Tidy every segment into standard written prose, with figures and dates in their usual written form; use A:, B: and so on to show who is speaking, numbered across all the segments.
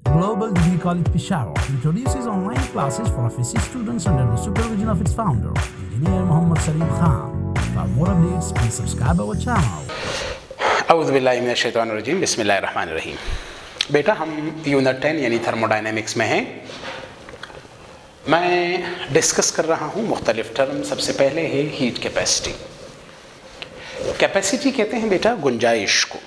A: Global Degree College Peshawar introduces online classes for FSC students under the supervision of its founder, Engineer Muhammad Salim Khan. For more updates, please subscribe our channel.
B: औज़ु बिल्लाहि मिनश शैतानिर रजीम, बिस्मिल्लाहिर रहमानिर रहीम। बेटा, हम unit 10 यानी thermodynamics में हैं। मैं discuss कर रहा हूँ मुख्तलिफ टर्म। सबसे पहले है हीट कैपेसिटी। कैपेसिटी कहते हैं बेटा गुंजाइश को,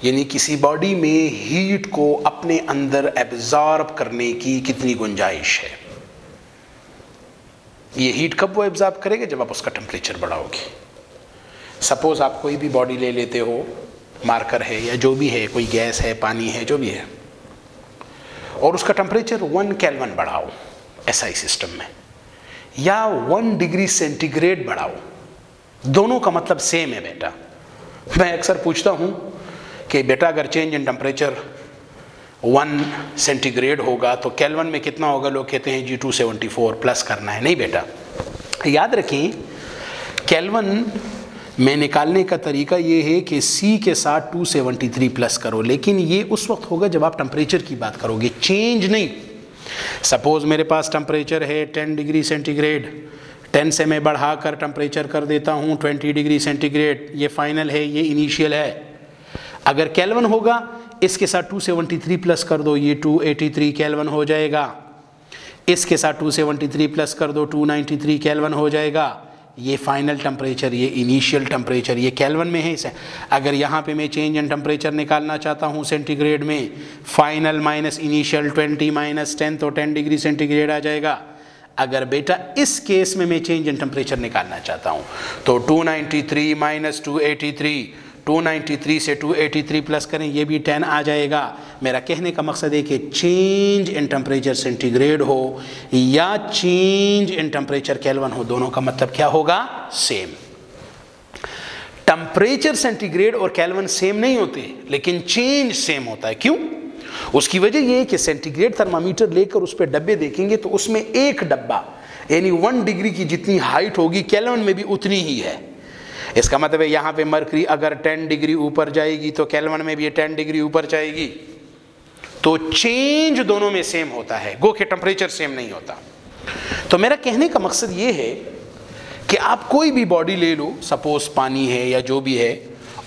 B: यानी किसी बॉडी में हीट को अपने अंदर एब्जॉर्ब करने की कितनी गुंजाइश है। ये हीट कब वो एब्जॉर्ब करेगा? जब आप उसका टेम्परेचर बढ़ाओगे। सपोज आप कोई भी बॉडी ले लेते हो, मार्कर है या जो भी है, कोई गैस है, पानी है, जो भी है, और उसका टेम्परेचर 1 केल्विन बढ़ाओ एसआई सिस्टम में, या 1 डिग्री सेंटीग्रेड बढ़ाओ, दोनों का मतलब सेम है बेटा। मैं अक्सर पूछता हूँ कि बेटा अगर चेंज इन टेम्परेचर 1 सेंटीग्रेड होगा तो केल्विन में कितना होगा? लोग कहते हैं जी 274 प्लस करना है। नहीं बेटा, याद रखें केल्विन में निकालने का तरीका ये है कि C के साथ 273 प्लस करो, लेकिन ये उस वक्त होगा जब आप टेम्परेचर की बात करोगे, चेंज नहीं। सपोज मेरे पास टेम्परेचर है 10 डिग्री सेंटीग्रेड, 10 से मैं बढ़ाकर टेम्परेचर कर देता हूँ 20 डिग्री सेंटीग्रेड। ये फाइनल है, ये इनिशियल है। अगर केल्विन होगा, इसके साथ 273 प्लस कर दो, ये 283 केल्विन हो जाएगा। इसके साथ 273 प्लस कर दो, 293 केल्विन हो जाएगा। ये फाइनल टेम्परेचर, ये इनिशियल टेम्परेचर, ये केल्विन में है। इसे अगर यहाँ पे मैं चेंज इन टेम्परेचर निकालना चाहता हूँ सेंटीग्रेड में, फाइनल माइनस इनिशियल 20 माइनस 10, तो 10 डिग्री सेंटीग्रेड आ जाएगा। अगर बेटा इस केस में मैं चेंज इन टेम्परेचर निकालना चाहता हूँ तो 293 माइनस 283, 293 से 283 प्लस करें, ये भी 10 आ जाएगा। मेरा कहने का मकसद है कि चेंज इन टेम्परेचर सेंटीग्रेड हो या चेंज इन टेम्परेचर केल्विन हो, दोनों का मतलब क्या होगा? सेम। टेम्परेचर सेंटीग्रेड और केल्विन सेम नहीं होते, लेकिन चेंज सेम होता है। क्यों? उसकी वजह यह है कि सेंटीग्रेड थर्मामीटर लेकर उस पर डब्बे देखेंगे तो उसमें एक डब्बा यानी 1 डिग्री की जितनी हाइट होगी केल्विन में भी उतनी ही है। इसका मतलब है यहाँ पे मरकरी अगर 10 डिग्री ऊपर जाएगी तो केल्विन में भी 10 डिग्री ऊपर जाएगी, तो चेंज दोनों में सेम होता है, गो के टेम्परेचर सेम नहीं होता। तो मेरा कहने का मकसद ये है कि आप कोई भी बॉडी ले लो, सपोज पानी है या जो भी है,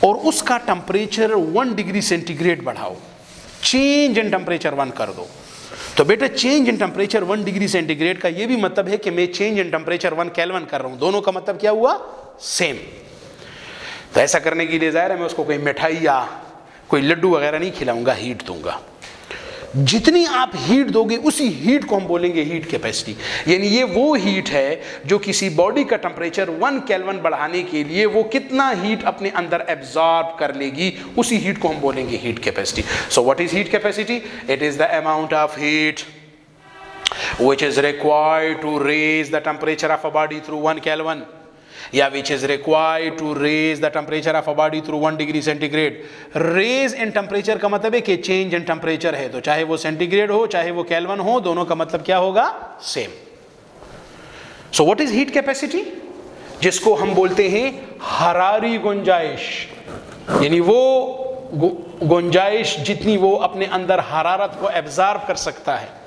B: और उसका टेम्परेचर 1 डिग्री सेंटीग्रेड बढ़ाओ, चेंज इन टेम्परेचर 1 कर दो, तो बेटा change in temperature 1 degree centigrade का ये भी मतलब है कि मैं चेंज इन टेम्परेचर 1 केल्विन कर रहा हूं। दोनों का मतलब क्या हुआ? सेम। तो ऐसा करने की लिए ज़ाहिर है मैं उसको कोई मिठाई या कोई लड्डू वगैरह नहीं खिलाऊंगा, हीट दूंगा। जितनी आप हीट दोगे उसी हीट को हम बोलेंगे हीट कैपेसिटी। यानी ये वो हीट है जो किसी बॉडी का टेम्परेचर 1 केल्विन बढ़ाने के लिए वो कितना हीट अपने अंदर एब्जॉर्ब कर लेगी, उसी हीट को हम बोलेंगे heat capacity. So what is heat capacity? It is the amount of heat which is required to raise the temperature of a body through 1 Kelvin, या which is required to raise the temperature of a body through 1 degree centigrade. Raise in temperature का मतलब है कि change in temperature है, तो चाहे वो centigrade हो चाहे वो केल्विन हो, दोनों का मतलब क्या होगा? Same. So what is heat capacity? जिसको हम बोलते हैं हरारी गुंजाइश, यानी वो गुंजाइश जितनी वो अपने अंदर हरारत को एब्जॉर्ब कर सकता है।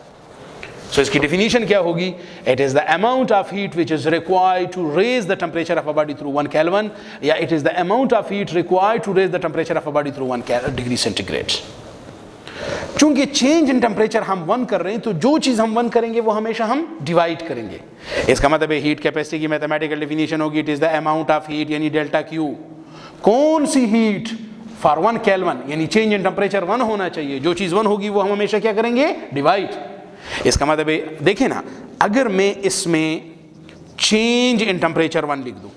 B: So इसकी definition क्या होगी? It is the amount of heat which is required to raise the temperature of a body through 1 Kelvin, या it is the amount of heat required to raise the temperature of a body through 1 degree centigrade. चूंकि change in temperature हम 1 कर रहे हैं, तो जो चीज़ हम 1 करेंगे वो हमेशा हम divide करेंगे। इसका मतलब है heat capacity की mathematical definition होगी it is the amount of heat यानी delta Q। कौन सी heat for 1 Kelvin यानी change in temperature 1 होना चाहिए, जो चीज़ 1 होगी वो हम हमेशा क्या करेंगे? divide। इसका मतलब है देखिए ना, अगर मैं इसमें चेंज इन टेम्परेचर 1 लिख दूं,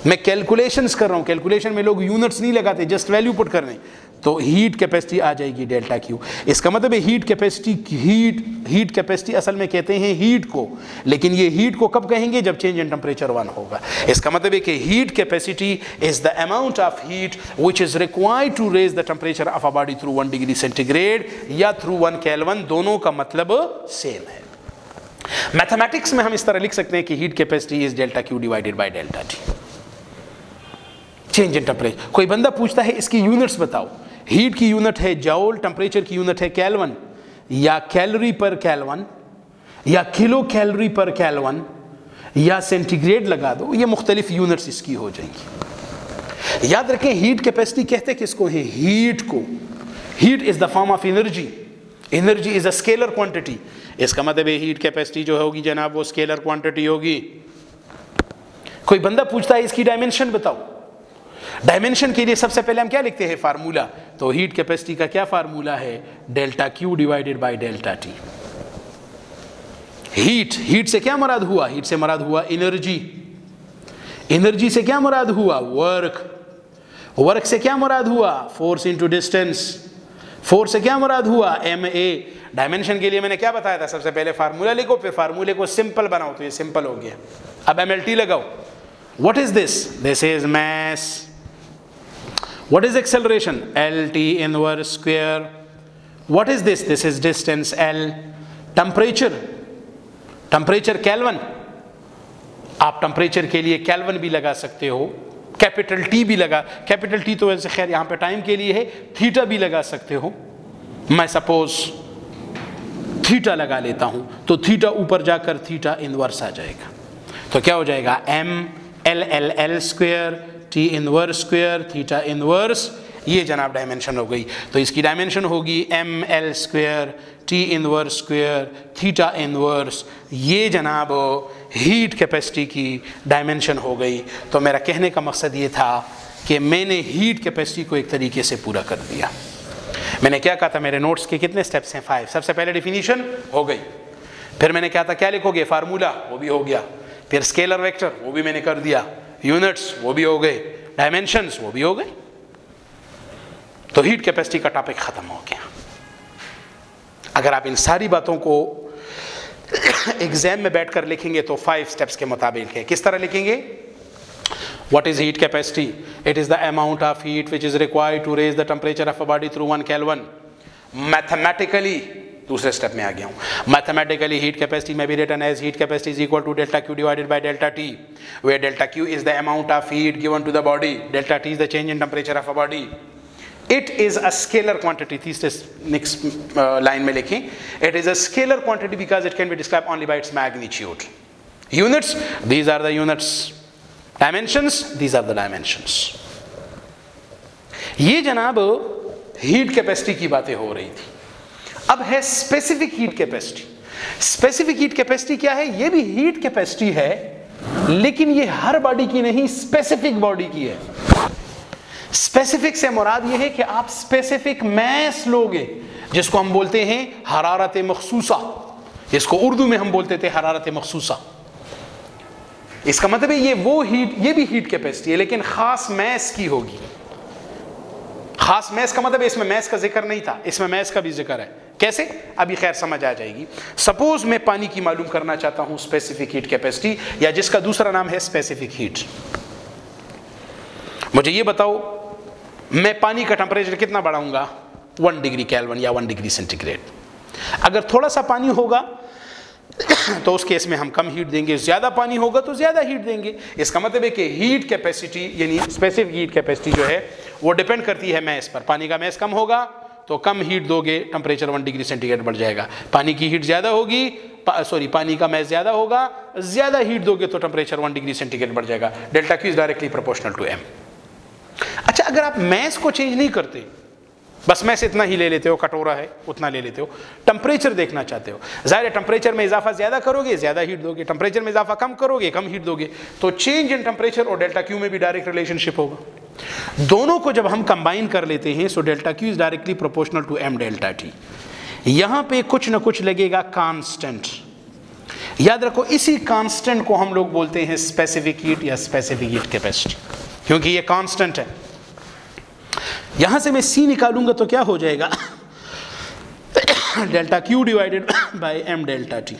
B: मैं कैलकुलेशंस कर रहा हूं, कैलकुलेशन में लोग यूनिट्स नहीं लगाते, जस्ट वैल्यू पुट कर रहे हैं, तो हीट कैपेसिटी आ जाएगी डेल्टा क्यू। इसका मतलब है हीट कैपेसिटी असल में कहते हैं हीट को, लेकिन ये हीट को कब कहेंगे? जब चेंज इन टेम्परेचर 1 होगा। इसका मतलब है कि heat capacity is the amount of heat which is required to raise the temperature of a body through 1 degree centigrade या थ्रू 1 केल्विन, दोनों का मतलब सेम है। मैथमेटिक्स में हम इस तरह लिख सकते हैं कि heat capacity is delta Q divided by delta T, change in temperature. कोई बंदा पूछता है इसकी यूनिट्स बताओ, हीट की यूनिट है जॉल, टेम्परेचर की यूनिट है केल्विन, या कैलोरी पर केल्विन, या किलो कैलोरी पर केल्विन, या सेंटीग्रेड लगा दो, ये मुख्तलिफ यूनिट्स इसकी हो जाएंगी। याद रखें हीट कैपेसिटी कहते किसको है? हीट को। Heat is the form of energy, energy is a scalar quantity. इसका मतलब है हीट कैपेसिटी जो होगी जनाब वो स्केलर क्वांटिटी होगी। कोई बंदा पूछता है इसकी डायमेंशन बताओ, डायमेंशन के लिए सबसे पहले हम क्या लिखते हैं? फार्मूला। तो हीट कैपेसिटी का क्या फार्मूला है? Delta Q divided by delta T. Heat से क्या मुराद हुआ? हीट से मुराद हुआ एनर्जी। एनर्जी से क्या मुराद हुआ? वर्क से क्या मुराद हुआ? Force into distance. फोर्स से क्या मुराद हुआ? MA। डायमेंशन के लिए मैंने क्या बताया था? सबसे पहले फार्मूला लिखो, फिर फार्मूले को सिंपल बनाओ, तो ये सिंपल हो गया। अब MLT लगाओ। What is this? This is mass. What is acceleration? LT inverse square. What is this? This is distance L। Temperature kelvin. आप टेम्परेचर के लिए केल्विन भी लगा सकते हो, कैपिटल T भी लगा, कैपिटल T तो वैसे खैर यहाँ पे टाइम के लिए है, थीटा भी लगा सकते हो। मैं सपोज थीटा लगा लेता हूँ, तो थीटा ऊपर जाकर थीटा इनवर्स आ जाएगा, तो क्या हो जाएगा? ML square T inverse square theta inverse. ये जनाब डायमेंशन हो गई। तो इसकी डायमेंशन होगी ML square T inverse square theta inverse. ये जनाब हीट कैपेसिटी की डायमेंशन हो गई। तो मेरा कहने का मकसद ये था कि मैंने हीट कैपेसिटी को एक तरीके से पूरा कर दिया। मैंने क्या कहा था? मेरे नोट्स के कितने स्टेप्स हैं? 5। सबसे पहले डिफिनीशन हो गई, फिर मैंने कहा था क्या लिखोगे? फार्मूला, वो भी हो गया, फिर स्केलर वेक्टर वो भी मैंने कर दिया, यूनिट्स वो भी हो गए, डायमेंशंस वो भी हो गए। तो हीट कैपेसिटी का टॉपिक खत्म हो गया। अगर आप इन सारी बातों को एग्जाम में बैठकर लिखेंगे तो 5 स्टेप्स के मुताबिक है। किस तरह लिखेंगे? What is heat capacity? It is the amount of heat which is required to raise the temperature of a body through 1 Kelvin. Mathematically, दूसरे स्टेप में आ गया हूँ। Mathematically, heat capacity may be written as heat capacity is equal to delta Q divided by delta T, where delta Q is the amount of heat given to the body, delta T is the change in temperature of a body. It is a scalar quantity. तीसरे next line में लिखें, it is a scalar quantity because it can be described only by its magnitude. Units, these are the units. Dimensions, these are the dimensions. ये जनाब heat capacity की बातें हो रही थी। अब है specific heat capacity. Specific heat capacity क्या है? ये भी हीट कैपेसिटी है, लेकिन ये हर बॉडी की नहीं, स्पेसिफिक बॉडी की है। स्पेसिफिक से मुराद ये है कि आप स्पेसिफिक मैस लोगे, जिसको हम बोलते हैं हरारत मखसूसा, जिसको उर्दू में हम बोलते थे हरारत मखसूसा। इसका मतलब है ये वो हीट, ये भी हीट कैपेसिटी है, लेकिन खास मैस की होगी। खास मैस का मतलब इसमें मैस का जिक्र नहीं था, इसमें मैस का भी जिक्र है। कैसे? अभी खैर समझ आ जाएगी। सपोज मैं पानी की मालूम करना चाहता हूं स्पेसिफिक हीट कैपेसिटी, या जिसका दूसरा नाम है स्पेसिफिक हीट। मुझे ये बताओ, मैं पानी का टेम्परेचर कितना बढ़ाऊंगा? 1 डिग्री केल्विन या 1 डिग्री सेंटीग्रेड। अगर थोड़ा सा पानी होगा तो उस केस में हम कम हीट देंगे, ज्यादा पानी होगा तो ज्यादा हीट देंगे। इसका मतलब है कि हीट कैपेसिटी यानी स्पेसिफिक हीट कैपेसिटी जो है वो डिपेंड करती है मैस पर। पानी का मैस कम होगा तो कम हीट दोगे, टेम्परेचर 1 डिग्री सेंटीग्रेड बढ़ जाएगा। पानी की हीट ज्यादा होगी, पानी का मैस ज्यादा होगा, ज्यादा हीट दोगे तो टेम्परेचर 1 डिग्री सेंटीग्रेड बढ़ जाएगा। Delta Q is directly proportional to M। अच्छा, अगर आप मैस को चेंज नहीं करते, बस मैस इतना ही ले लेते हो, कटोरा है उतना ले लेते हो, टेम्परेचर देखना चाहते हो, जाहिर है टेम्परेचर में इजाफा ज्यादा करोगे ज्यादा हीट दोगे, टेम्परेचर में इजाफा कम करोगे कम हीट दोगे, तो चेंज इन टेम्परेचर और डेल्टा क्यू में भी डायरेक्ट रिलेशनशिप होगा। दोनों को जब हम कंबाइन कर लेते हैं so delta Q is directly proportional to M delta T। यहां पे कुछ ना कुछ लगेगा कांस्टेंट। याद रखो, इसी कांस्टेंट को हम लोग बोलते हैं स्पेसिफिक हीट या स्पेसिफिक हीट कैपेसिटी, क्योंकि ये कांस्टेंट है। यहां से मैं C निकालूंगा तो क्या हो जाएगा? Delta Q divided bye M delta T।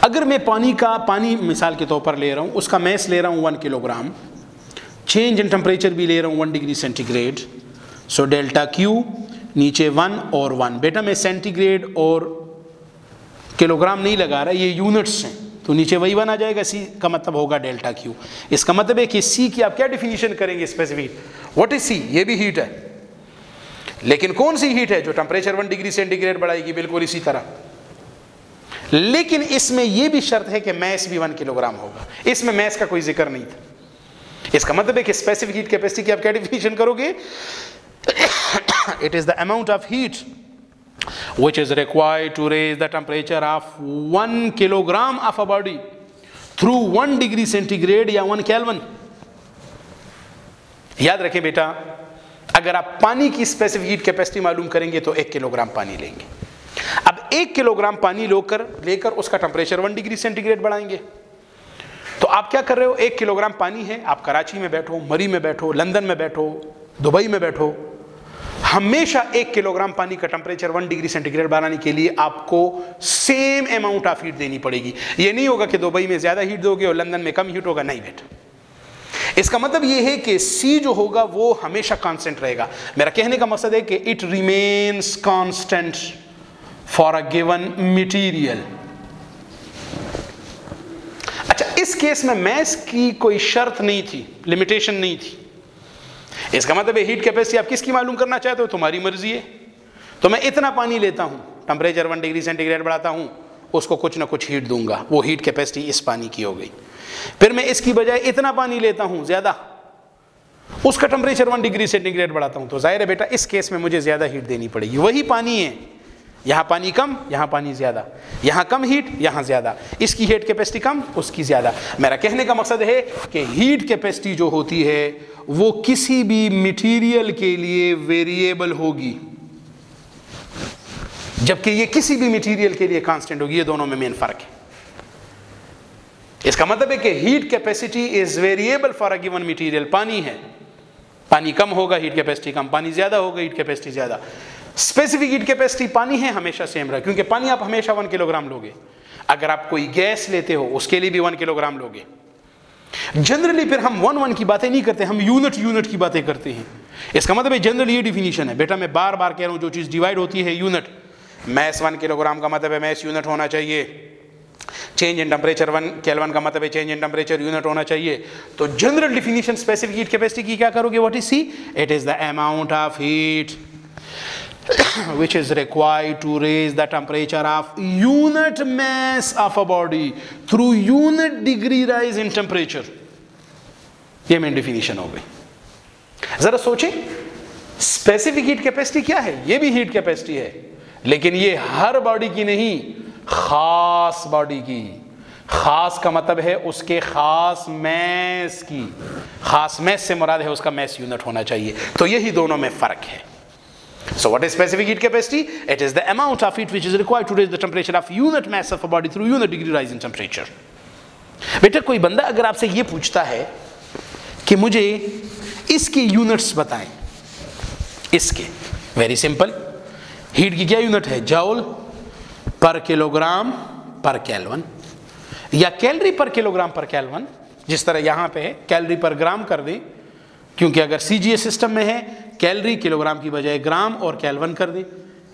B: अगर मैं पानी मिसाल के तौर पर ले रहा हूं, उसका मैस ले रहा हूं 1 किलोग्राम, चेंज इन टेम्परेचर भी ले रहा हूं 1 डिग्री सेंटीग्रेड, सो डेल्टा क्यू नीचे 1 और 1। बेटा मैं सेंटीग्रेड और किलोग्राम नहीं लगा रहा, ये यूनिट्स हैं, तो नीचे वही 1 आ जाएगा। C का मतलब होगा डेल्टा क्यू। इसका मतलब है कि C की आप क्या डिफिनीशन करेंगे? स्पेसिफिक। What is C? ये भी हीट है, लेकिन कौन सी हीट है? जो टेम्परेचर 1 डिग्री सेंटीग्रेड बढ़ाएगी, बिल्कुल इसी तरह। लेकिन इसमें यह भी शर्त है कि मैस भी 1 किलोग्राम होगा। इसमें मैस का कोई जिक्र नहीं था। इसका मतलब है कि स्पेसिफिक हीट कैपेसिटी की आप क्या डिफिनेशन करोगे? It is the amount of heat which is required to raise the temperature of 1 kilogram of a body through 1 degree centigrade या 1 Kelvin। याद रखें बेटा, अगर आप पानी की स्पेसिफिक हीट कैपेसिटी मालूम करेंगे तो 1 किलोग्राम पानी लेंगे। अब 1 किलोग्राम पानी लेकर उसका टेम्परेचर 1 डिग्री सेंटीग्रेड बढ़ाएंगे। तो आप क्या कर रहे हो? 1 किलोग्राम पानी है, आप कराची में बैठो, मरी में बैठो, लंदन में बैठो, दुबई में बैठो, हमेशा 1 किलोग्राम पानी का टेम्परेचर 1 डिग्री सेंटीग्रेड बढ़ाने के लिए आपको सेम अमाउंट ऑफ हीट देनी पड़ेगी। ये नहीं होगा कि दुबई में ज्यादा हीट दोगे और लंदन में कम हीट होगा, नहीं बेटा। इसका मतलब ये है कि C जो होगा वो हमेशा कांस्टेंट रहेगा। मेरा कहने का मकसद है कि it remains constant for a given material. अच्छा, इस केस में मैस की कोई शर्त नहीं थी, लिमिटेशन नहीं थी। इसका मतलब है हीट कैपेसिटी आप किसकी मालूम करना चाहते हो? तुम्हारी मर्जी है। तो मैं इतना पानी लेता हूं, टेम्परेचर 1 डिग्री सेंटीग्रेड बढ़ाता हूं, उसको कुछ ना कुछ हीट दूंगा, वो हीट कैपेसिटी इस पानी की हो गई। फिर मैं इसकी बजाय इतना पानी लेता हूं ज्यादा, उसका टेम्परेचर 1 डिग्री सेंटीग्रेड बढ़ाता हूं, तो जाहिर है बेटा इस केस में मुझे ज्यादा हीट देनी पड़ेगी। वही पानी है, यहाँ पानी कम, यहाँ पानी ज्यादा, यहाँ कम हीट, यहाँ ज्यादा, इसकी हीट कैपेसिटी कम, उसकी ज्यादा। मेरा कहने का मकसद है कि हीट कैपेसिटी जो होती है वो किसी भी मटेरियल के लिए वेरिएबल होगी, जबकि ये किसी भी मटेरियल के लिए कांस्टेंट होगी। ये दोनों में मेन फर्क है। इसका मतलब है कि heat capacity is variable for a given material. पानी है, पानी कम होगा, हीट कैपेसिटी कम, पानी ज्यादा होगा, हीट कैपेसिटी ज्यादा। स्पेसिफिक हीट कैपेसिटी पानी है हमेशा सेम रहा, क्योंकि पानी आप हमेशा 1 किलोग्राम लोगे। अगर आप कोई गैस लेते हो उसके लिए भी 1 किलोग्राम लोगे। जनरली फिर हम 1 की बातें नहीं करते, हम यूनिट की बातें करते हैं। इसका मतलब जनरल ये डिफिनीशन है बेटा, मैं बार बार कह रहा हूं, जो चीज डिवाइड होती है यूनिट, मैस 1 किलोग्राम का मतलब है मैस यूनिट होना चाहिए, चेंज इन टेम्परेचर 1 केल्विन का मतलब है चेंज इन टेम्परेचर यूनिट होना चाहिए। तो general definition specific heat capacity की क्या करोगे? What is C? It is the amount of heat which is required to raise the temperature of unit mass of a body through unit degree rise in temperature। ये main definition हो गई। जरा सोचें, specific heat capacity क्या है? ये भी heat capacity है, लेकिन ये हर बॉडी की नहीं, खास बॉडी की। खास का मतलब है उसके खास मैस की। खास मैस से मुराद है उसका मैस यूनिट होना चाहिए। तो यही दोनों में फर्क है। So what is specific heat capacity? It is the amount of heat which is required to raise the temperature of unit mass of a body through unit degree rise in temperature। बेटा कोई बंदा अगर आपसे ये पूछता है कि मुझे इसके यूनिट्स बताएं, इसके, वेरी सिंपल, हीट की क्या यूनिट है? जूल पर किलोग्राम पर केल्विन, या कैलोरी पर किलोग्राम पर केल्विन। जिस तरह यहां पे है कैलोरी पर ग्राम कर दें, क्योंकि अगर सीजीएस सिस्टम में है कैलोरी किलोग्राम की बजाय ग्राम और केल्विन कर दें।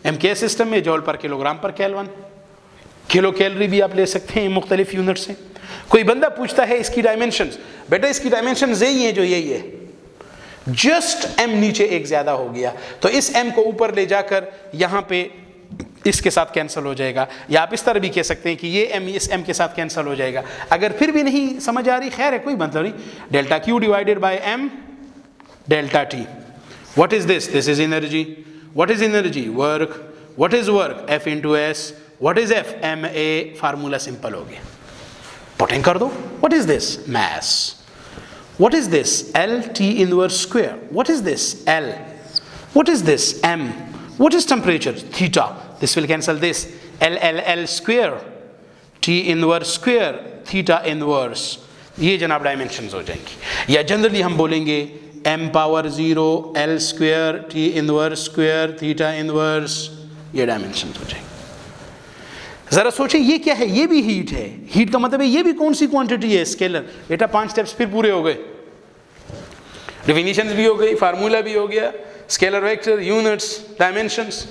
B: एमकेएस सिस्टम में जूल पर किलोग्राम पर केल्विन, किलो कैलोरी भी आप ले सकते हैं मुख्तलिफ यूनिट से। कोई बंदा पूछता है इसकी डायमेंशंस, बेटा इसकी डायमेंशंस यही है जो यही है, जस्ट एम नीचे एक ज्यादा हो गया, तो इस एम को ऊपर ले जाकर यहां पे इसके साथ कैंसिल हो जाएगा, या आप इस तरह भी कह सकते हैं कि ये एम इस एम के साथ कैंसिल हो जाएगा। अगर फिर भी नहीं समझ आ रही, खैर है, कोई मतलब नहीं, delta Q divided by M delta T। What is this? This is energy. What is energy? Work. What is work? F into S. What is F? MA। Formula simple हो गया, पुटिंग कर दो। What is this? Mass। What is this? L T inverse square। What is this? L। What is this? M। What is temperature? Theta। This will cancel this। L square T inverse square theta inverse। ये जनाब dimensions हो जाएंगी। या generally हम बोलेंगे m power 0 L square T inverse square theta inverse, ये dimension हो जाएंगे। जरा सोचें ये क्या है? ये भी हीट है। हीट का मतलब है ये भी कौन सी क्वांटिटी है? स्केलर। बेटा 5 स्टेप्स फिर पूरे हो गए, डिफिनीशंस भी हो गई, फार्मूला भी हो गया, स्केलर वेक्टर, यूनिट्स, डायमेंशंस।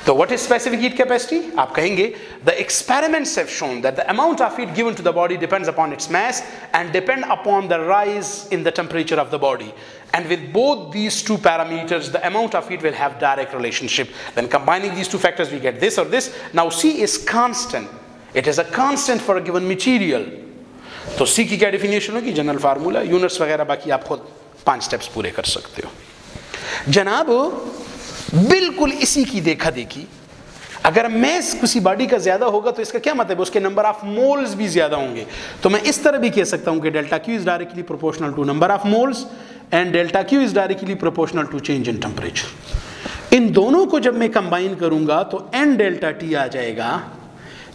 B: तो what is specific heat capacity? आप कहेंगे the experiments have shown that the amount of heat given to the body depends upon its mass and depend upon the rise in the temperature of the body, and with both these two parameters the amount of heat will have direct relationship. Then combining these two factors we get this or this. Now C is constant, it is a constant for a given material. तो C की क्या definition होगी? General formula, units वगैरह बाकी आप खुद 5 steps पूरे कर सकते हो। जनाब बिल्कुल इसी की देखा देखी, अगर मैस किसी बॉडी का ज्यादा होगा तो इसका क्या मतलब है? उसके नंबर ऑफ मोल्स भी ज्यादा होंगे। तो मैं इस तरह भी कह सकता हूं कि delta Q is directly proportional to number of moles and delta Q is directly proportional to change in temperature. इन दोनों को जब मैं कंबाइन करूंगा तो एन डेल्टा टी आ जाएगा,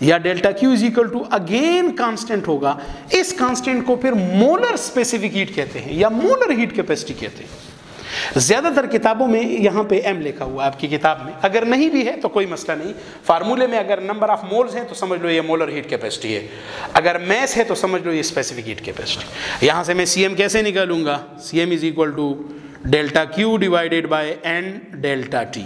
B: या delta Q is equal to again constant होगा। इस कांस्टेंट को फिर मोलर स्पेसिफिक हीट कहते हैं या मोलर हीट कैपेसिटी कहते हैं। ज्यादातर किताबों में यहां पे m लिखा हुआ है आपकी किताब में, अगर नहीं भी है तो कोई मसला नहीं। फार्मूले में अगर नंबर ऑफ मोल्स हैं तो समझ लो ये मोलर हीट कैपेसिटी है, अगर मैस है तो समझ लो ये स्पेसिफिक हीट कैपेसिटी। यहां से मैं Cm कैसे निकालूंगा? Cm is equal to delta Q divided by N delta T.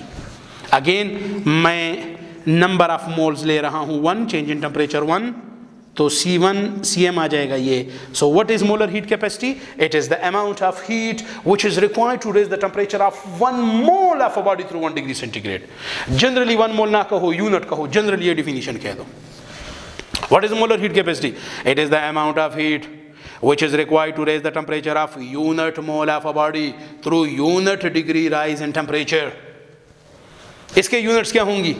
B: Again मैं नंबर ऑफ मोल्स ले रहा हूं 1, चेंज इन टेम्परेचर 1, तो C1 Cm आ जाएगा ये। So what is molar heat capacity? It is the amount of heat which is required to raise the temperature of 1 mole of a body through 1 degree centigrade. Generally 1 mole ना कहो, unit कहो, generally ये definition कह दो। What is molar heat capacity? It is the amount of heat which is required to raise the temperature of unit mole of a body through unit degree rise in temperature. इसके units क्या होंगी?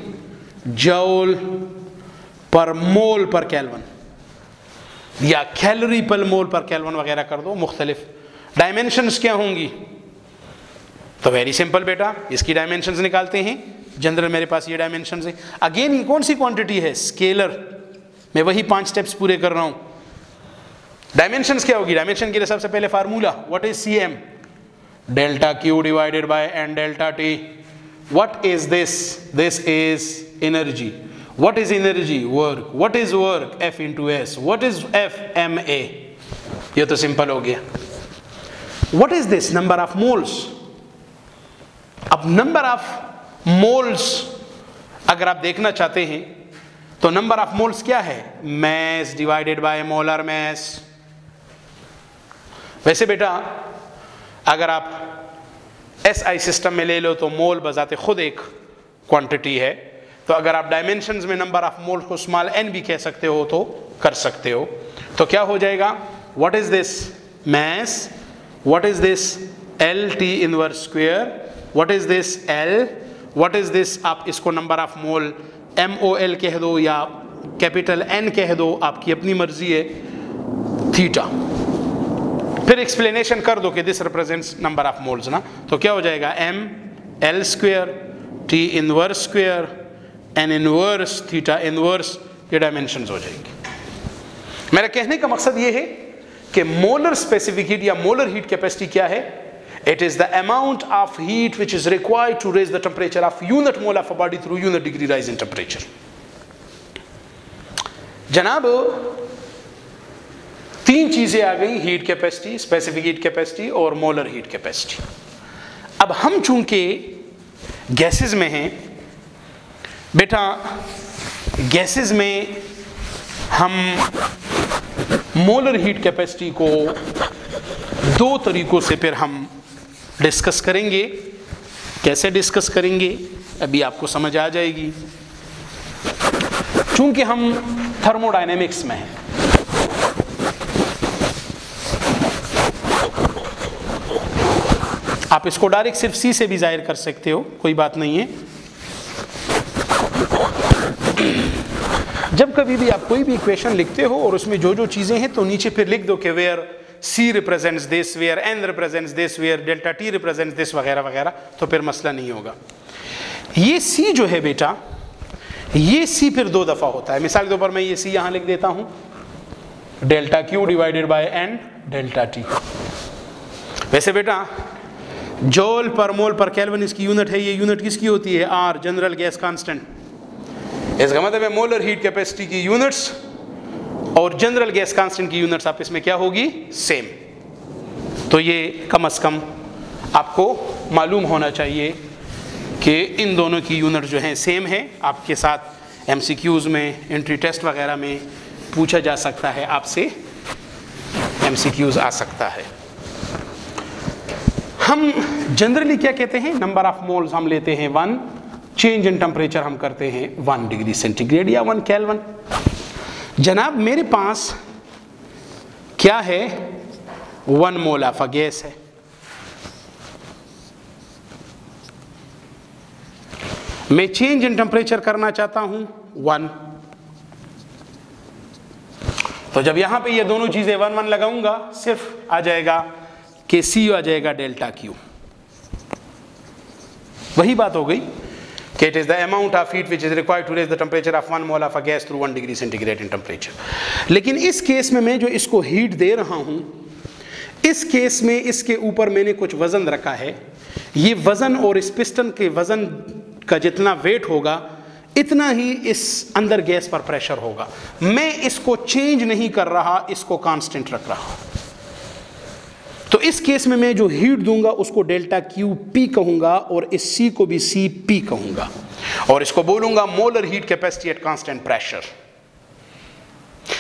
B: Joule पर मोल पर kelvin या calorie पर मोल पर kelvin वगैरह कर दो मुख्तलिफ। डायमेंशंस क्या होंगी? तो वेरी सिंपल बेटा, इसकी डायमेंशंस निकालते हैं। जनरल मेरे पास ये डायमेंशंस है। अगेन ये कौन सी क्वांटिटी है? स्केलर। मैं वही 5 स्टेप्स पूरे कर रहा हूं। डायमेंशंस क्या होगी? डायमेंशन के लिए सबसे पहले formula, what is Cm? Delta Q divided by N delta T. What is this? This is energy. What is energy? Work. What is work? F into S. What is F? ma। ये तो simple हो गया। What is this? Number of moles. अब number of moles अगर आप देखना चाहते हैं तो नंबर ऑफ मोल्स क्या है? Mess divided by molar mass. वैसे बेटा अगर आप SI सिस्टम में ले लो तो मोल बजाते खुद एक क्वांटिटी है, तो अगर आप डायमेंशंस में नंबर ऑफ मोल को स्मॉल n भी कह सकते हो तो कर सकते हो। तो क्या हो जाएगा? What is this? Mass. What is this? L T inverse square. What is this? L। What is this? आप इसको नंबर ऑफ मोल MOL कह दो या कैपिटल N कह दो, आपकी अपनी मर्जी है, थीटा। फिर एक्सप्लेनेशन कर दो कि this represents number of moles ना, तो क्या हो जाएगा? M L square T inverse square N inverse theta inverse, ये डायमेंशंस हो जाएंगे। मेरा कहने का मकसद ये है कि मोलर स्पेसिफिक हीट या मोलर हीट कैपेसिटी क्या है? It is the amount of heat which is required to raise the temperature of unit mole of a body through unit degree rise in temperature. जनाब 3 चीजें आ गई, heat capacity, specific heat capacity और molar heat capacity. अब हम चूंकि gases में हैं बेटा, गैसेस में हम मोलर हीट कैपेसिटी को 2 तरीकों से फिर हम डिस्कस करेंगे। कैसे डिस्कस करेंगे अभी आपको समझ आ जाएगी। चूंकि हम थर्मोडायनेमिक्स में हैं, आप इसको डायरेक्ट सिर्फ C से भी जाहिर कर सकते हो, कोई बात नहीं है। जब कभी भी आप कोई भी इक्वेशन लिखते हो और उसमें जो जो चीजें हैं तो नीचे फिर लिख दो कि where C represents this, where N represents this, where delta T represents this वगैरह वगैरह, तो फिर मसला नहीं होगा। ये C जो है बेटा, ये C फिर 2 दफा होता है। मिसाल के तौर पर मैं ये C यहां लिख देता हूं, delta Q divided by N delta T। वैसे बेटा जूल पर मोल पर केल्विन इसकी यूनिट है, ये यूनिट किसकी होती है? R, general gas constant. इसका मतलब है मोलर हीट कैपेसिटी की यूनिट्स और जनरल गैस कांस्टेंट की यूनिट्स आपस में क्या होगी? सेम। तो ये कम से कम आपको मालूम होना चाहिए कि इन दोनों की यूनिट जो है सेम है। आपके साथ MCQs में, एंट्री टेस्ट वगैरह में पूछा जा सकता है, आपसे MCQs आ सकता है। हम जनरली क्या कहते हैं, नंबर ऑफ मोल्स हम लेते हैं 1, चेंज इन टेम्परेचर हम करते हैं 1 डिग्री सेंटीग्रेड या 1 केल्विन। जनाब मेरे पास क्या है, 1 मोल ऑफ अ गैस है। मैं चेंज इन टेम्परेचर करना चाहता हूं 1। तो जब यहां पे ये दोनों चीजें 1 1 लगाऊंगा, सिर्फ आ जाएगा कि C आ जाएगा डेल्टा Q। वही बात हो गई कि it is the amount of heat which is required to raise the temperature of 1 mole of a gas through 1 degree centigrade in temperature. लेकिन इस केस में मैं जो इसको हीट दे रहा हूं, इस केस में इसके ऊपर मैंने कुछ वजन रखा है। ये वजन और इस पिस्टन के वजन का जितना वेट होगा, इतना ही इस अंदर गैस पर प्रेशर होगा। मैं इसको चेंज नहीं कर रहा, इसको कांस्टेंट रख रहा हूं। तो इस केस में मैं जो हीट दूंगा उसको डेल्टा QP कहूंगा और इस C को भी CP कहूंगा और इसको बोलूंगा molar heat capacity at constant pressure.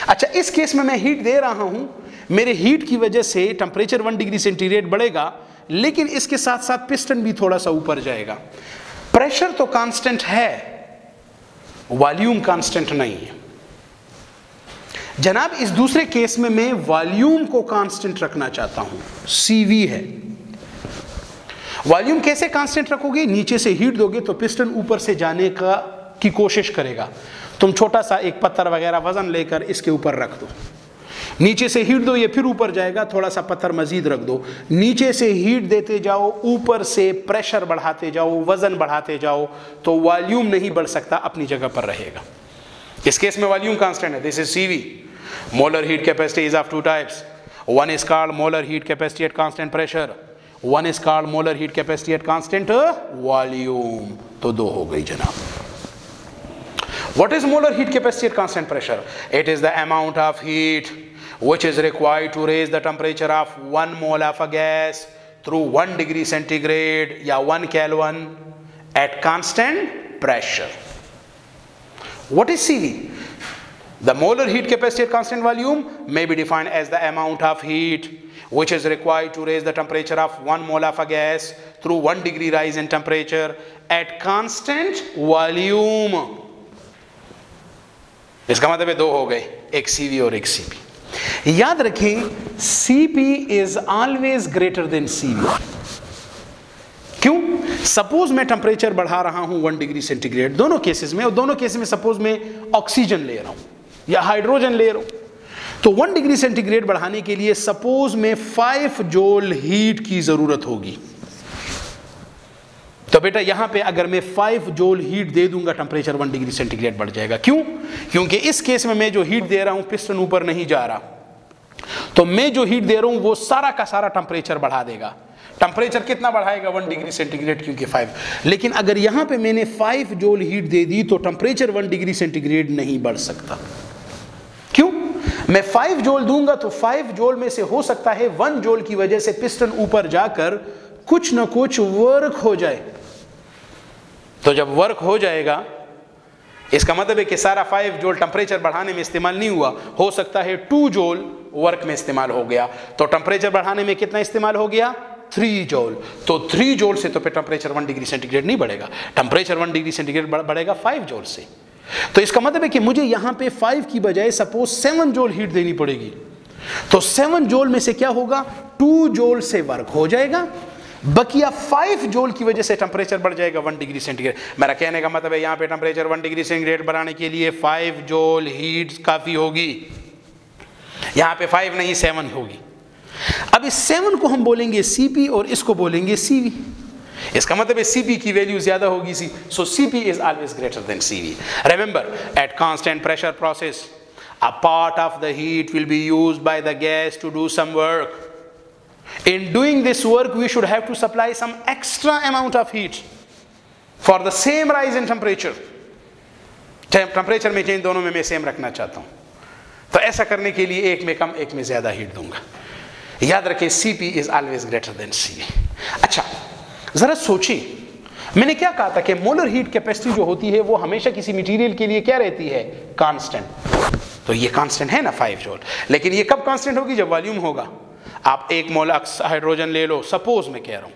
B: अच्छा, इस केस में मैं हीट दे रहा हूं, मेरे हीट की वजह से टेम्परेचर 1 डिग्री सेंटीग्रेड बढ़ेगा, लेकिन इसके साथ साथ पिस्टन भी थोड़ा सा ऊपर जाएगा। प्रेशर तो कांस्टेंट है, वॉल्यूम कांस्टेंट नहीं है। जनाब इस दूसरे केस में मैं वॉल्यूम को कांस्टेंट रखना चाहता हूं, CV है। वॉल्यूम कैसे कांस्टेंट रखोगे, नीचे से हीट दोगे तो पिस्टन ऊपर से जाने की कोशिश करेगा। तुम छोटा सा एक पत्थर वगैरह वजन लेकर इसके ऊपर रख दो, नीचे से हीट दो, ये फिर ऊपर जाएगा, थोड़ा सा पत्थर मजीद रख दो, नीचे से हीट देते जाओ, ऊपर से प्रेशर बढ़ाते जाओ, वजन बढ़ाते जाओ, तो वॉल्यूम नहीं बढ़ सकता, अपनी जगह पर रहेगा। इस केस में वॉल्यूम कांस्टेंट है, this is CV। Molar heat capacity is of two types. One is called molar heat capacity at constant pressure. One is called molar heat capacity at constant volume. तो दो हो गई जनाब। What is molar heat capacity at constant pressure? It is the amount of heat which is required to raise the temperature of 1 mole of a gas through 1 degree centigrade या 1 Kelvin at constant pressure. What is CV? The molar heat capacity at constant volume may be defined as the amount of heat which is required to raise the temperature of 1 mole of a gas through 1 degree rise in temperature at constant volume. इसका मतलब है दो हो गए, एक CV और एक CP। याद रखें CP is always greater than CV। क्यों? सपोज मैं टेम्परेचर बढ़ा रहा हूं 1 डिग्री सेंटीग्रेड, दोनों केसेस में, और दोनों केसेस में सपोज मैं ऑक्सीजन ले रहा हूं या हाइड्रोजन ले रहा हूं, तो 1 डिग्री सेंटीग्रेड बढ़ाने के लिए सपोज में 5 जूल हीट की जरूरत होगी। तो बेटा यहां पे अगर मैं 5 जूल हीट दे दूंगा, टेम्परेचर 1 डिग्री सेंटीग्रेड बढ़ जाएगा। क्यों? क्योंकि इस केस में मैं जो हीट दे रहा हूं, पिस्टन ऊपर नहीं जा रहा, तो मैं जो हीट दे रहा हूं वो सारा का सारा टेम्परेचर बढ़ा देगा। टेम्परेचर कितना बढ़ाएगा? 1 डिग्री सेंटीग्रेड, क्योंकि 5। लेकिन अगर यहां पे मैंने 5 जूल हीट दे दी तो टेम्परेचर 1 डिग्री सेंटीग्रेड नहीं बढ़ सकता। क्यों? मैं 5 जूल दूंगा तो 5 जूल में से हो सकता है 1 जूल की वजह से पिस्टन ऊपर जाकर कुछ ना कुछ वर्क हो जाए। तो जब वर्क हो जाएगा, इसका मतलब है कि सारा 5 जूल टेम्परेचर बढ़ाने में इस्तेमाल नहीं हुआ, हो सकता है 2 जूल वर्क में इस्तेमाल हो गया। तो टेम्परेचर बढ़ाने में कितना इस्तेमाल हो गया? 3 जूल। तो 3 जूल से तो टेम्परेचर 1 डिग्री सेंटीग्रेड नहीं बढ़ेगा, टेम्परेचर 1 डिग्री सेंटीग्रेड बढ़ेगा 5 जूल से। तो इसका मतलब है कि मुझे यहां पे 5 की बजाय सपोज 7 जूल हीट देनी पड़ेगी। तो 7 जूल में से क्या होगा? 2 जूल से वर्क हो जाएगा, बकिया 5 जूल की वजह से टेम्परेचर बढ़ जाएगा 1 डिग्री सेंटीग्रेड। मेरा कहने का मतलब है यहां पे टेम्परेचर 1 डिग्री सेंटीग्रेड बढ़ाने के लिए 5 जूल हीट काफी होगी, यहां पे 5 नहीं 7 होगी। अब इस 7 को हम बोलेंगे CP और इसको बोलेंगे CV। इसका मतलब है CP की वैल्यू ज्यादा होगी, सो CP is always greater than CV. Remember, at constant pressure process, a part of the heat will be used by the gas to do some work. In doing this work, we should have to supply some extra amount of heat for the same rise in temperature. Temperature में change दोनों में मैं same रखना चाहता हूं, तो ऐसा करने के लिए एक में कम एक में ज्यादा हीट दूंगा। याद रखें CP is always greater than CV। अच्छा जरा सोचिए, मैंने क्या कहा था कि मोलर हीट कैपेसिटी जो होती है वो हमेशा किसी मटेरियल के लिए क्या रहती है, कांस्टेंट। तो ये कांस्टेंट है ना 5 जूल, लेकिन ये कब कांस्टेंट होगी, जब वॉल्यूम होगा। आप 1 मोल हाइड्रोजन ले लो, सपोज मैं कह रहा हूं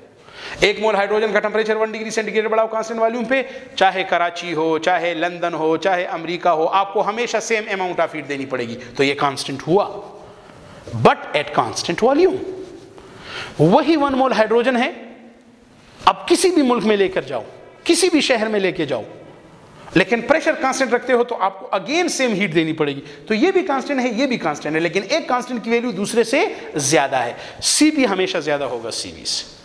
B: 1 मोल हाइड्रोजन का टेंपरेचर 1 डिग्री सेंटीग्रेड बढ़ाओ कांस्टेंट वॉल्यूम पे, चाहे कराची हो, चाहे लंदन हो, चाहे अमेरिका हो, आपको हमेशा सेम अमाउंट ऑफ हीट देनी पड़ेगी, तो ये कांस्टेंट हुआ, बट एट कांस्टेंट वॉल्यूम। वही 1 मोल हाइड्रोजन है, अब किसी भी मुल्क में लेकर जाओ, किसी भी शहर में लेके जाओ, लेकिन प्रेशर कांस्टेंट रखते हो तो आपको अगेन सेम हीट देनी पड़ेगी। तो ये भी कांस्टेंट है, ये भी कांस्टेंट है, लेकिन एक कांस्टेंट की वैल्यू दूसरे से ज्यादा है। Cp हमेशा ज्यादा होगा Cv से।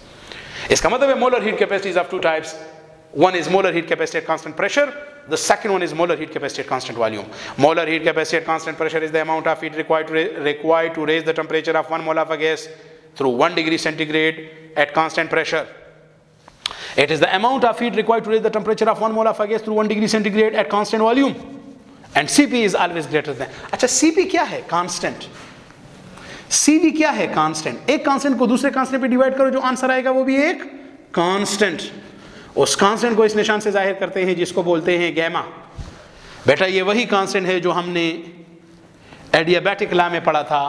B: इसका मतलब है molar heat capacities of 2 types, one is molar heat capacity at constant pressure, the second one is molar heat capacity at constant volume. Molar heat capacity at constant pressure is the amount of heat required to raise the temperature of 1 mole of a gas through 1 degree centigrade at constant pressure. It is the amount of heat required to raise the temperature of 1 mole of a gas through 1 degree centigrade at constant volume. And Cp is always greater than. अच्छा, Cp क्या है, constant. Cv क्या है, constant. एक constant को दूसरे constant पे divide करो, जो आंसर आएगा वो भी एक कांस्टेंट। उस कांस्टेंट को इस निशान से जाहिर करते हैं जिसको बोलते हैं गैमा। बेटा ये वही कांस्टेंट है जो हमने एडियाबैटिक लॉ में पढ़ा था,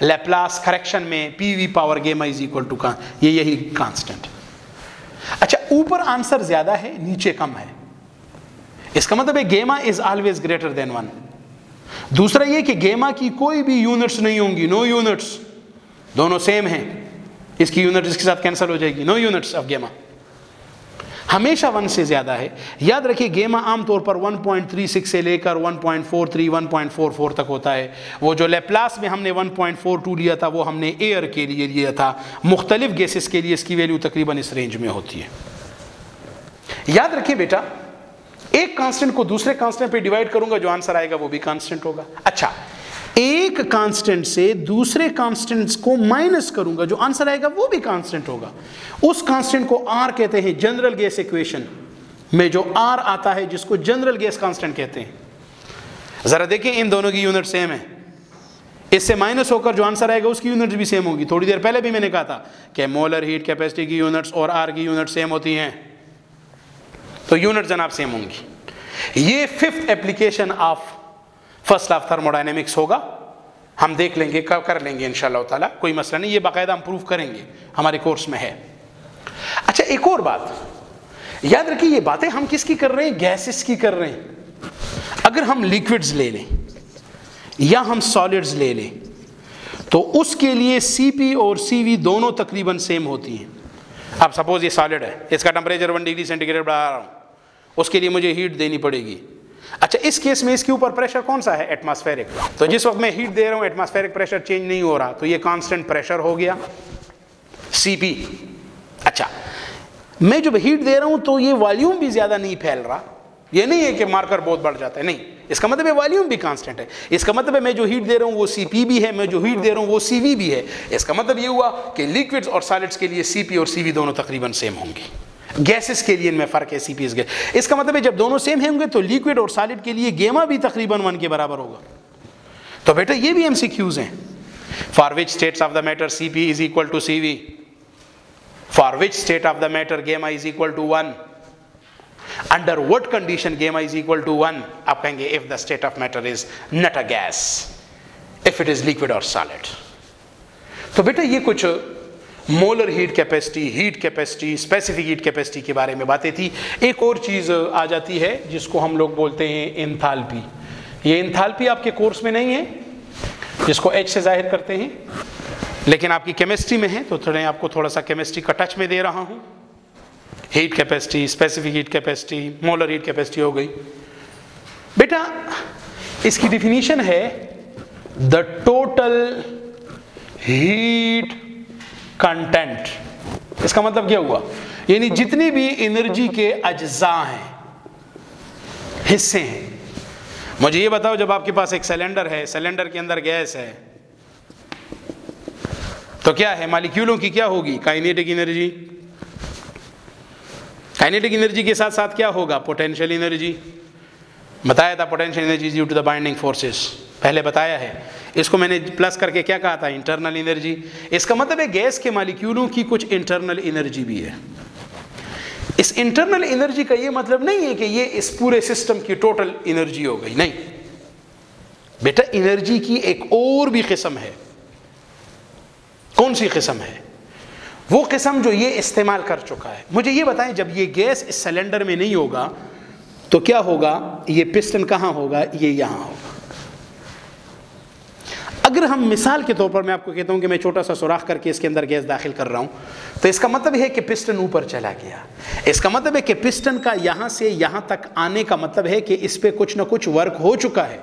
B: लैप्लास करेक्शन में PV power gamma is equal to का, ये यही कांस्टेंट। अच्छा, ऊपर आंसर ज्यादा है, नीचे कम है, इसका मतलब है gamma is always greater than 1। दूसरा ये कि गैमा की कोई भी यूनिट्स नहीं होंगी, नो यूनिट्स, दोनों सेम हैं, इसकी यूनिट इसके साथ कैंसिल हो जाएगी, नो यूनिट्स ऑफ गैमा, हमेशा 1 से ज्यादा है। याद रखिए गैमा आमतौर पर 1.36 से लेकर 1.43 1.44 तक होता है। वो जो लैप्लास में हमने 1.42 लिया था वो हमने एयर के लिए लिया था, मुख्तलिफ गैसेस के लिए इसकी वैल्यू तकरीबन इस रेंज में होती है। याद रखिए बेटा, एक कांस्टेंट को दूसरे कांस्टेंट पे डिवाइड करूंगा, जो आंसर आएगा वो भी कांस्टेंट होगा। अच्छा, एक कांस्टेंट से दूसरे कांस्टेंट्स को माइनस करूंगा, जो आंसर आएगा वो भी कांस्टेंट होगा। उस कांस्टेंट को R कहते हैं। जनरल गैस इक्वेशन में जो R आता है जिसको जनरल गैस कांस्टेंट कहते हैं। जरा देखिए, इन दोनों की यूनिट सेम है, इससे माइनस होकर जो आंसर आएगा उसकी यूनिट भी सेम होगी। थोड़ी देर पहले भी मैंने कहा था कि मोलर हीट कैपेसिटी की यूनिट्स और R की यूनिट सेम होती हैं, तो यूनिट जनाब सेम होंगी। ये 5th application of first of thermodynamics होगा, हम देख लेंगे, कब कर लेंगे इंशाल्लाह ताला, कोई मसला नहीं, ये बाकायदा हम प्रूव करेंगे, हमारे कोर्स में है। अच्छा, एक और बात याद रखिए, ये बातें हम किसकी कर रहे हैं, गैसेस की कर रहे हैं। अगर हम लिक्विड्स ले लें या हम सॉलिड्स ले लें तो उसके लिए Cp और Cv दोनों तकरीबन सेम होती हैं। अब सपोज ये सॉलिड है, इसका टेम्परेचर 1 डिग्री सेंटीग्रेड बढ़ा रहा हूँ, उसके लिए मुझे हीट देनी पड़ेगी। अच्छा, इस केस में इसके ऊपर प्रेशर कौन सा है, एटमॉस्फेरिक। तो जिस वक्त मैं हीट दे रहा हूं एटमॉस्फेरिक प्रेशर चेंज नहीं हो रहा, तो ये कांस्टेंट प्रेशर हो गया Cp। अच्छा, मैं जब हीट दे रहा हूं तो ये वॉल्यूम भी ज्यादा नहीं फैल रहा, ये नहीं है कि मार्कर बहुत बढ़ जाता है, नहीं, इसका मतलब है वॉल्यूम भी कांस्टेंट है। इसका मतलब है मैं जो हीट दे रहा हूं वो Cp भी है, मैं जो हीट दे रहा हूं वो Cv भी है। इसका मतलब ये हुआ कि लिक्विड्स और सॉलिड्स के लिए Cp और Cv दोनों तकरीबन सेम होंगे। गैसेस के लिए इनमें फर्क है, Cp गैस। इसका मतलब है जब दोनों सेम होंगे तो लिक्विड और सॉलिड के लिए गैमा भी तकरीबन 1 के बराबर होगा। तो बेटा ये भी MCQs हैं। For which states of the matter Cp is equal to Cv, for which state of the matter gamma is equal to 1, under what condition gamma is equal to 1। आप कहेंगे if the state of matter is not a gas, if it is liquid और solid. तो बेटा ये कुछ molar heat capacity, specific heat capacity के बारे में बातें थी। एक और चीज़ आ जाती है जिसको हम लोग बोलते हैं एंथैल्पी। ये एंथैल्पी आपके कोर्स में नहीं है, जिसको H से जाहिर करते हैं, लेकिन आपकी केमिस्ट्री में है, तो थोड़े आपको थोड़ा सा केमिस्ट्री का टच में दे रहा हूँ। Heat capacity, specific heat capacity, molar heat capacity हो गई। बेटा इसकी डिफिनीशन है द टोटल हीट कंटेंट। इसका मतलब क्या हुआ, यानी जितनी भी एनर्जी के अज्जा हैं, हिस्से हैं। मुझे ये बताओ, जब आपके पास एक सिलेंडर है, सिलेंडर के अंदर गैस है, तो क्या है, मॉलिक्यूलों की क्या होगी, काइनेटिक एनर्जी। काइनेटिक एनर्जी के साथ साथ क्या होगा, पोटेंशियल एनर्जी। बताया था potential energy due to the binding forces, पहले बताया है। इसको मैंने प्लस करके क्या कहा था, इंटरनल एनर्जी। इसका मतलब है गैस के मॉलिक्यूलों की कुछ इंटरनल एनर्जी भी है। इस इंटरनल एनर्जी का ये मतलब नहीं है कि ये इस पूरे सिस्टम की टोटल एनर्जी हो गई, नहीं बेटा, एनर्जी की एक और भी किस्म है। कौन सी किस्म है? वो किस्म जो ये इस्तेमाल कर चुका है। मुझे ये बताएं, जब ये गैस इस सिलेंडर में नहीं होगा तो क्या होगा? ये पिस्टन कहाँ होगा? ये यहाँ होगा। अगर हम मिसाल के तौर पर मैं आपको कहता हूं कि मैं छोटा सा सुराख करके इसके अंदर गैस दाखिल कर रहा हूं, तो इसका मतलब है कि पिस्टन ऊपर चला गया। इसका मतलब है कि पिस्टन का यहां से यहां तक आने का मतलब है कि इस पे कुछ ना कुछ वर्क हो चुका है।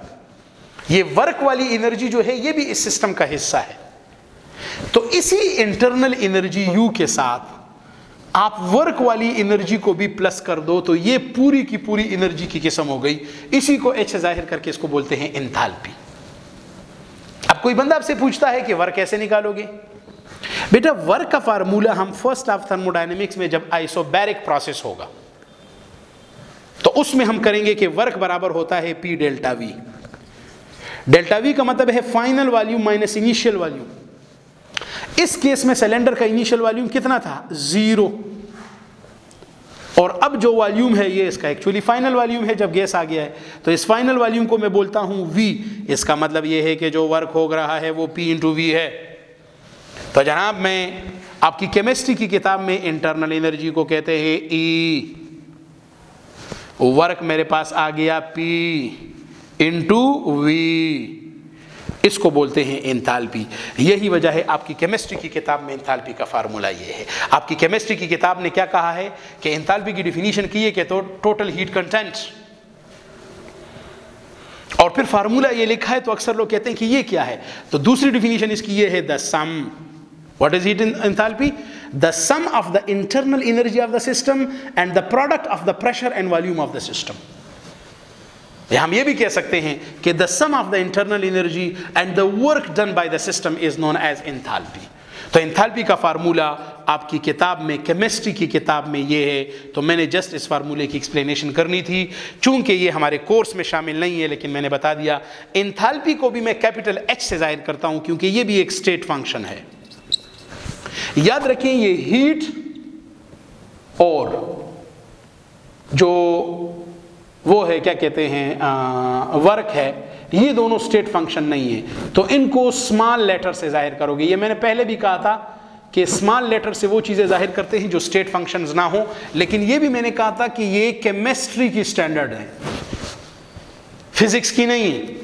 B: ये वर्क वाली एनर्जी जो है ये भी इस सिस्टम का हिस्सा है। तो इसी इंटरनल एनर्जी यू के साथ आप वर्क वाली एनर्जी को भी प्लस कर दो तो ये पूरी की पूरी एनर्जी की किस्म हो गई। इसी को एच जाहिर करके इसको बोलते हैं एंथैल्पी। अब कोई बंदा आपसे पूछता है कि वर्क कैसे निकालोगे? बेटा, वर्क का फार्मूला हम फर्स्ट ऑफ थर्मोडायनेमिक्स में जब आइसोबैरिक प्रोसेस होगा तो उसमें हम करेंगे कि वर्क बराबर होता है P delta we. Delta we का मतलब है final volume minus initial volume. इस केस में सिलेंडर का इनिशियल वॉल्यूम कितना था? 0। और अब जो वॉल्यूम है ये इसका एक्चुअली फाइनल वॉल्यूम है जब गैस आ गया है। तो इस फाइनल वॉल्यूम को मैं बोलता हूं V। इसका मतलब ये है कि जो वर्क हो रहा है वो P इंटू वी है। तो जनाब, मैं आपकी केमिस्ट्री की किताब में इंटरनल एनर्जी को कहते हैं E। वर्क मेरे पास आ गया P इंटू वी, इसको बोलते हैं एंथैल्पी। यही वजह है आपकी केमिस्ट्री की किताब में एंथैल्पी का फार्मूला ये है। आपकी केमिस्ट्री की किताब ने क्या कहा है कि एंथैल्पी की डिफिनीशन की है कि तो टोटल हीट कंटेंट, और फिर फार्मूला ये लिखा है। तो अक्सर लोग कहते हैं कि ये क्या है, तो दूसरी डिफिनीशन इसकी ये है the sum. What is heat enthalpy? The sum of the internal energy of the system and the product of the pressure and volume of the system. हम ये भी कह सकते हैं कि the sum of the internal energy and the work done by the system is known as enthalpy. तो enthalpy का formula आपकी किताब में, केमिस्ट्री की किताब में ये है। तो मैंने जस्ट इस फार्मूले की एक्सप्लेनेशन करनी थी, चूंकि ये हमारे कोर्स में शामिल नहीं है, लेकिन मैंने बता दिया। एंथैल्पी को भी मैं कैपिटल H से जाहिर करता हूं क्योंकि ये भी एक स्टेट फंक्शन है। याद रखें, ये हीट और जो वो है क्या कहते हैं वर्क है, ये दोनों स्टेट फंक्शन नहीं है। तो इनको स्मॉल लेटर से जाहिर करोगे। ये मैंने पहले भी कहा था कि स्मॉल लेटर से वो चीज़ें जाहिर करते हैं जो स्टेट फंक्शंस ना हो, लेकिन ये भी मैंने कहा था कि ये केमिस्ट्री की स्टैंडर्ड है, फिजिक्स की नहीं है।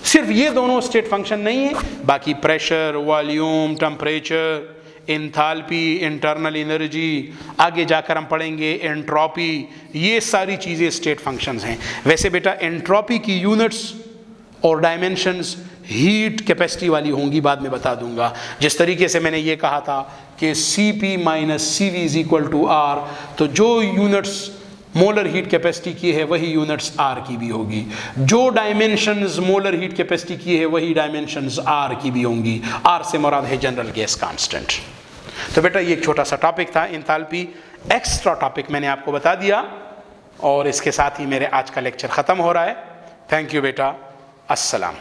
B: सिर्फ ये दोनों स्टेट फंक्शन नहीं है, बाकी pressure, volume, temperature, enthalpy, internal energy, आगे जाकर हम पढ़ेंगे एंट्रोपी, ये सारी चीज़ें स्टेट फंक्शंस हैं। वैसे बेटा, एंट्रोपी की यूनिट्स और डायमेंशंस हीट कैपेसिटी वाली होंगी, बाद में बता दूंगा। जिस तरीके से मैंने ये कहा था कि Cp minus CV is equal to R, तो जो यूनिट्स मोलर हीट कैपेसिटी की है वही यूनिट्स R की भी होगी। जो डायमेंशंस मोलर हीट कैपेसिटी की है वही डायमेंशंस R की भी होंगी। R से मुराद है जनरल गैस कांस्टेंट। तो बेटा, ये एक छोटा सा टॉपिक था एंथैल्पी, एक्स्ट्रा टॉपिक मैंने आपको बता दिया, और इसके साथ ही मेरे आज का लेक्चर ख़त्म हो रहा है। थैंक यू बेटा, अस्सलाम।